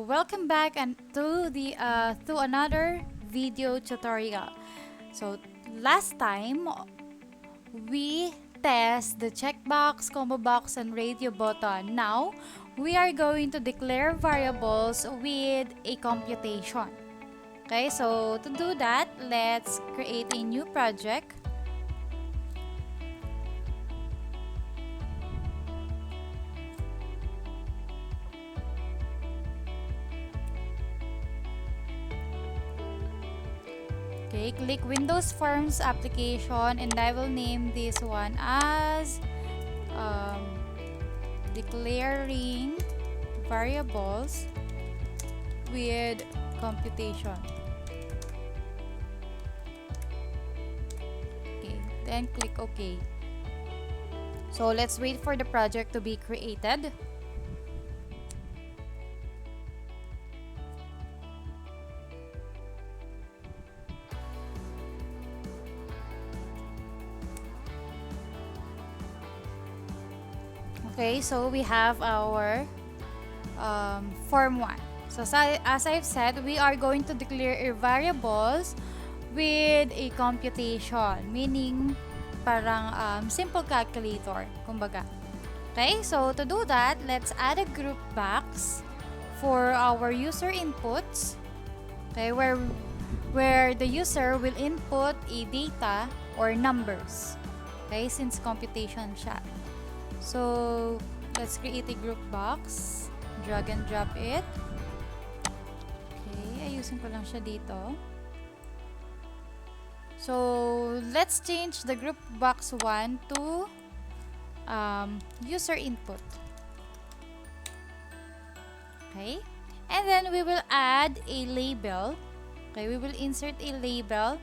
Welcome back and to another video tutorial. So last time we test the checkbox, combo box, and radio button. Now we are going to declare variables with a computation. Okay, so to do that, let's create a new project. Okay, click Windows Forms application and I will name this one as declaring variables with computation. Okay, then click OK. So let's wait for the project to be created. Okay, so we have our form 1. So as I've said, we are going to declare variables with a computation, meaning parang simple calculator, kumbaga. Okay, so to do that, let's add a group box for our user inputs. Okay, where the user will input a data or numbers. Okay, since computation siya. So, let's create a group box. Drag and drop it. Okay, ayusin ko lang siya dito. So, let's change the group box 1 to user input. Okay, and then we will add a label. Okay, we will insert a label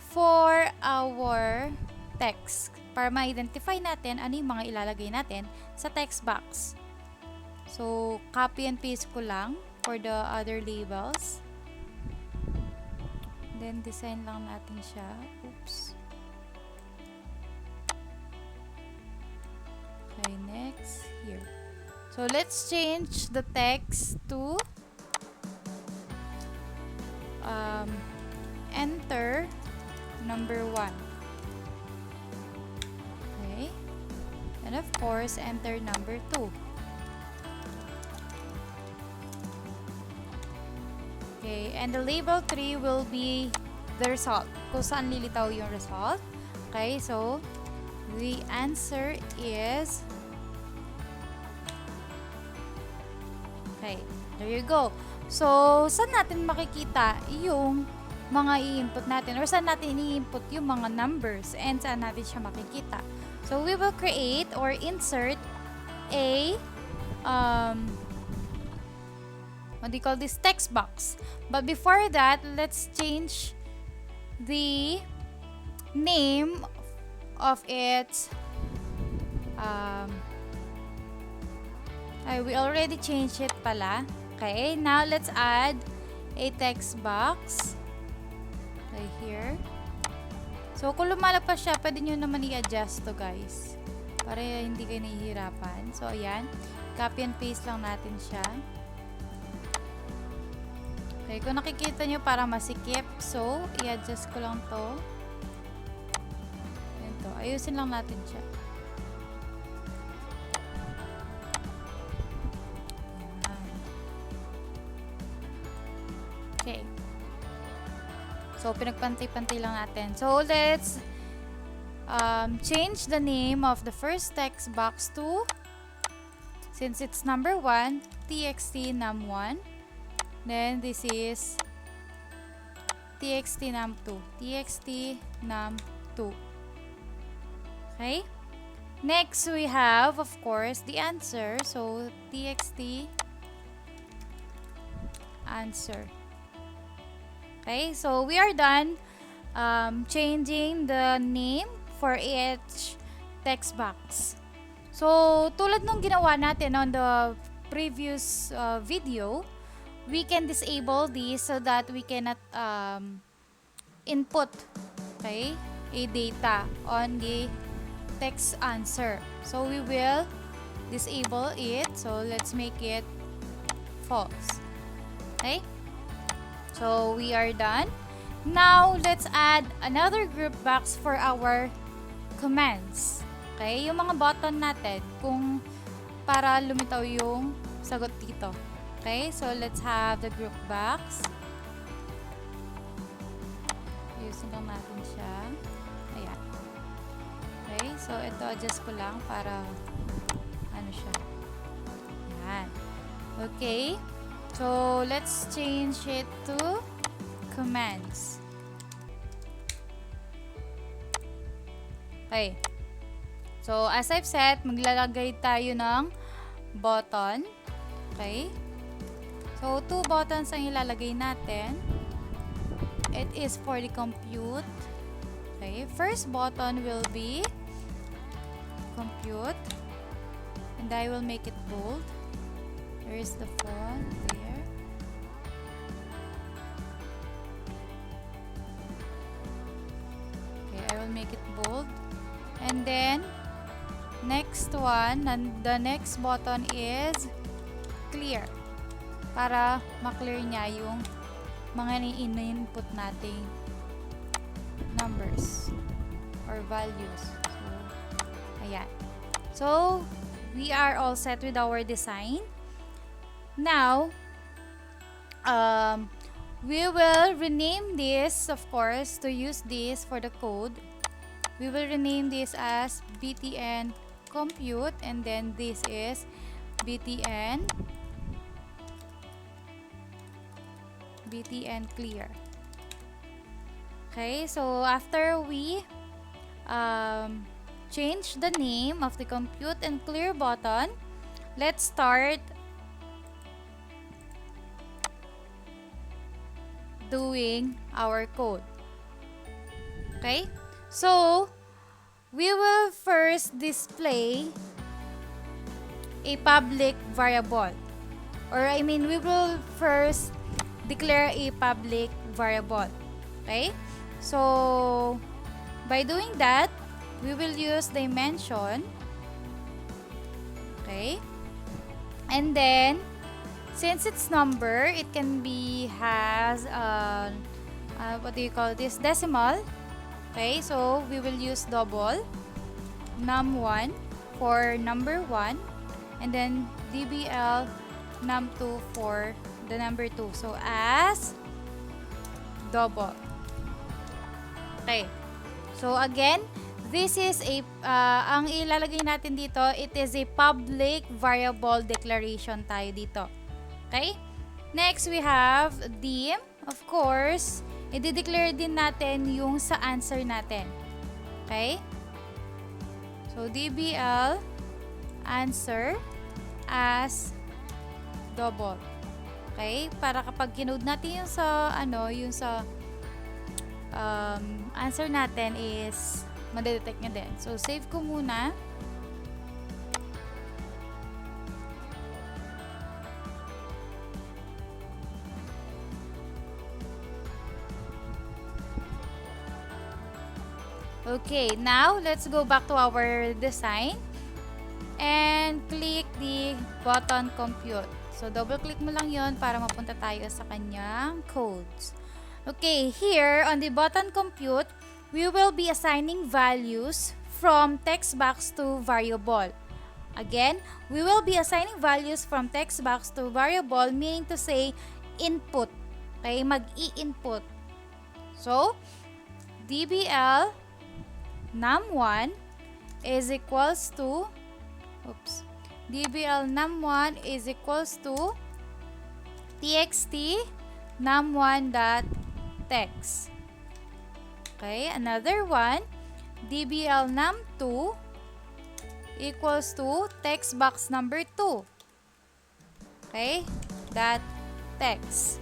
for our text para ma-identify natin ano yung mga ilalagay natin sa text box. So, copy and paste ko lang for the other labels. Then, design lang natin siya. Oops. Okay, next. Here. So, let's change the text to enter number 1. And of course, enter number 2. Okay, and the label 3 will be the result. Kung saan lilitaw yung result. Okay, so the answer is okay, there you go. So, saan natin makikita yung mga i-input natin or saan natin i-input yung mga numbers and saan natin siya makikita. So, we will create or insert a, what do you call this, text box. But before that, let's change the name of its, we already changed it pala. Okay, now let's add a text box. Right here. So, kung lumalagpas siya, pwede nyo naman i-adjust to, guys. Para hindi kayo nahihirapan. So, ayan. Copy and paste lang natin siya. Okay, kung nakikita nyo, parang masikip. So, i-adjust ko lang to. Ayan to. Ayusin lang natin siya. Ayan. Okay. So, pinagpantay-pantay lang natin. So, let's change the name of the first text box to, since it's number 1, txt num1. Then, this is txt num2. txt num2. Okay? Next, we have, of course, the answer. So, txt answer. Okay, so we are done changing the name for each text box. So, tulad nung ginawa natin on the previous video, we can disable this so that we cannot input, okay, a data on the text answer. So, we will disable it. So, let's make it false. Okay? So, we are done. Now, let's add another group box for our commands. Okay? Yung mga button natin kung para lumitaw yung sagot dito. Okay? So, let's have the group box. Ayusin lang natin siya. Ayan. Okay? So, ito adjust ko lang para ano siya. Ayan. Okay? So, let's change it to commands. Okay. So, as I've said, maglalagay tayo ng button. Okay. So, 2 buttons ang ilalagay natin. It is for the compute. Okay. First button will be compute. And I will make it bold. Where is the font? There. Okay, I will make it bold. And then, next one, the next button is clear. Para maklear niya yung mga in-input nating numbers or values. So, ayan. So, we are all set with our design. Now, we will rename this, of course, to use this for the code. We will rename this as btn compute, and then this is btn clear. Okay, so after we change the name of the compute and clear button, let's start doing our code. Okay, so we will first display a public variable, or we will first declare a public variable. Okay, so by doing that, we will use dimension. Okay, and then since it's number, it can be has what do you call this, decimal. Okay, so we will use double num1 for number 1, and then dbl num2 for the number 2. So as double. Okay. So again, this is a ang ilalagay natin dito, it is a public variable declaration tayo dito. Okay? Next, we have dim. Of course, i-declare din natin yung sa answer natin. Okay? So, dbl answer as double. Okay? Para kapag kinode natin yung sa, answer natin is madedetect niya din. So, save ko muna. Okay, now let's go back to our design and click the button compute. So, double click mo lang yon para mapunta tayo sa kanyang codes. Okay, here on the button compute, we will be assigning values from text box to variable. Again, we will be assigning values from text box to variable, meaning to say input. Okay, mag-i-input. So, dbl num1 is equals to dbl num1 is equals to txt num1.text. Okay, another one, dbl num2 equals to text box number 2. Okay, that text.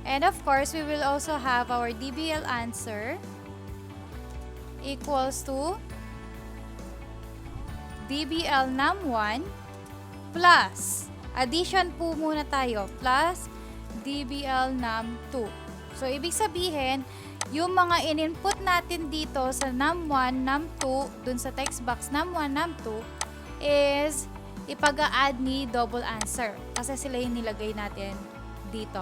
And of course, we will also have our dbl answer equals to dbl num1 plus, addition po muna tayo, plus dbl num2. So, ibig sabihin, yung mga in-input natin dito sa num1, num2, dun sa text box num1, num2, is ipag-a-add ni double answer. Kasi sila yung nilagay natin dito.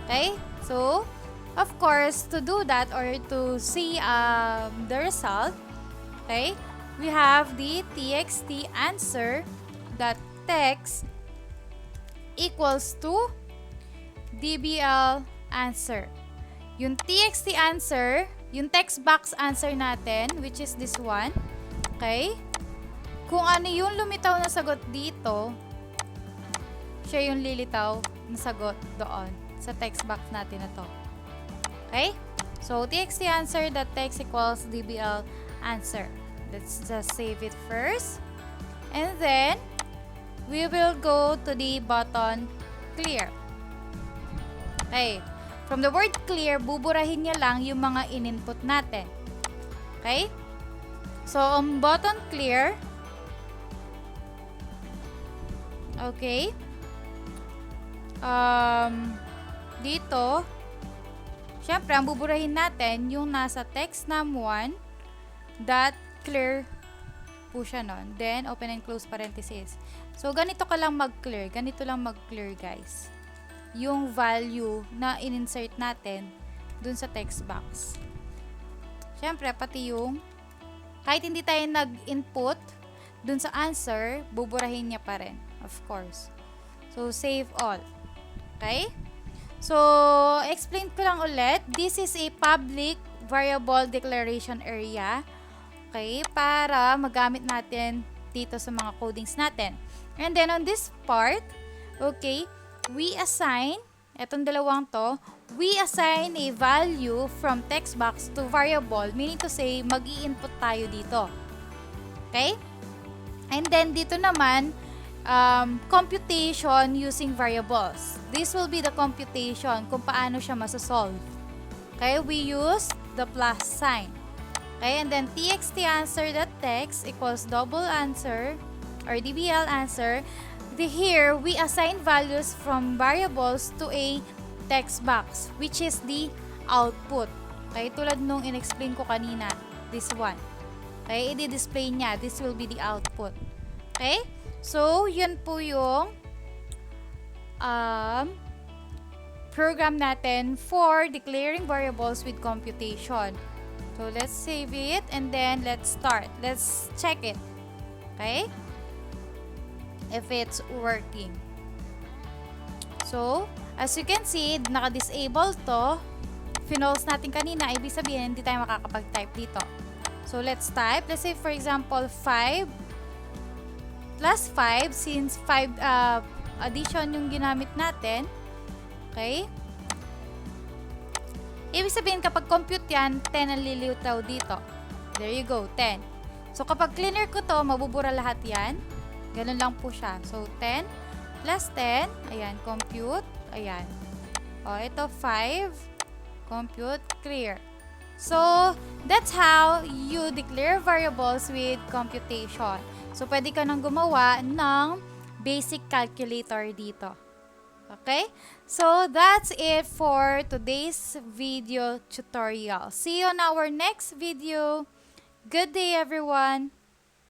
Okay? So, of course, to do that or to see the result, okay, we have the txt answer dot text equals to dbl answer. Yung txt answer, yung text box answer natin, which is this one, okay, kung ano yung lumitaw na sagot dito, siya yung lilitaw na sagot doon sa text box natin na to. Okay? So, txt answer dot text equals dbl answer. Let's just save it first. And then, we will go to the button clear. Okay. From the word clear, buburahin niya lang yung mga in-input natin. Okay? So, on button clear, okay, dito, syempre, ang buburahin natin yung nasa text num1 dot clear po siya nun. Then, open and close parenthesis. So, ganito ka lang mag-clear. Ganito lang mag-clear, guys. Yung value na in-insert natin dun sa text box. Syempre, pati yung kahit hindi tayo nag-input dun sa answer, buburahin niya pa rin. Of course. So, save all. Okay? So, explain ko lang ulit. This is a public variable declaration area. Okay? Para magamit natin dito sa mga codings natin. And then, on this part, okay, we assign, etong dalawang to, we assign a value from text box to variable, meaning to say, mag-i-input tayo dito. Okay? And then, dito naman, computation using variables. This will be the computation kung paano siya masasolve. Okay? We use the plus sign. Okay? And then, txt answer that text equals double answer or dbl answer. Here, we assign values from variables to a text box, which is the output. Okay? Tulad nung in-explain ko kanina, this one. Okay? I-display niya. This will be the output. Okay? So, yun po yung program natin for declaring variables with computation. So, let's save it and then let's start. Let's check it. Okay? If it's working. So, as you can see, naka-disable to. Finals natin kanina, ibig sabihin, hindi tayo makakapag-type dito. So, let's type. Let's say, for example, 5 plus 5, since 5 addition yung ginamit natin. Okay? Ibig sabihin, kapag compute yan, 10 ang lilitaw dito. There you go, 10. So, kapag cleaner ko to, mabubura lahat yan. Ganun lang po siya. So, 10 plus 10. Ayan, compute. Ayan. O, ito 5. Compute, clear. So, that's how you declare variables with computation. So, pwede ka nang gumawa ng basic calculator dito. Okay? So, that's it for today's video tutorial. See you on our next video. Good day, everyone!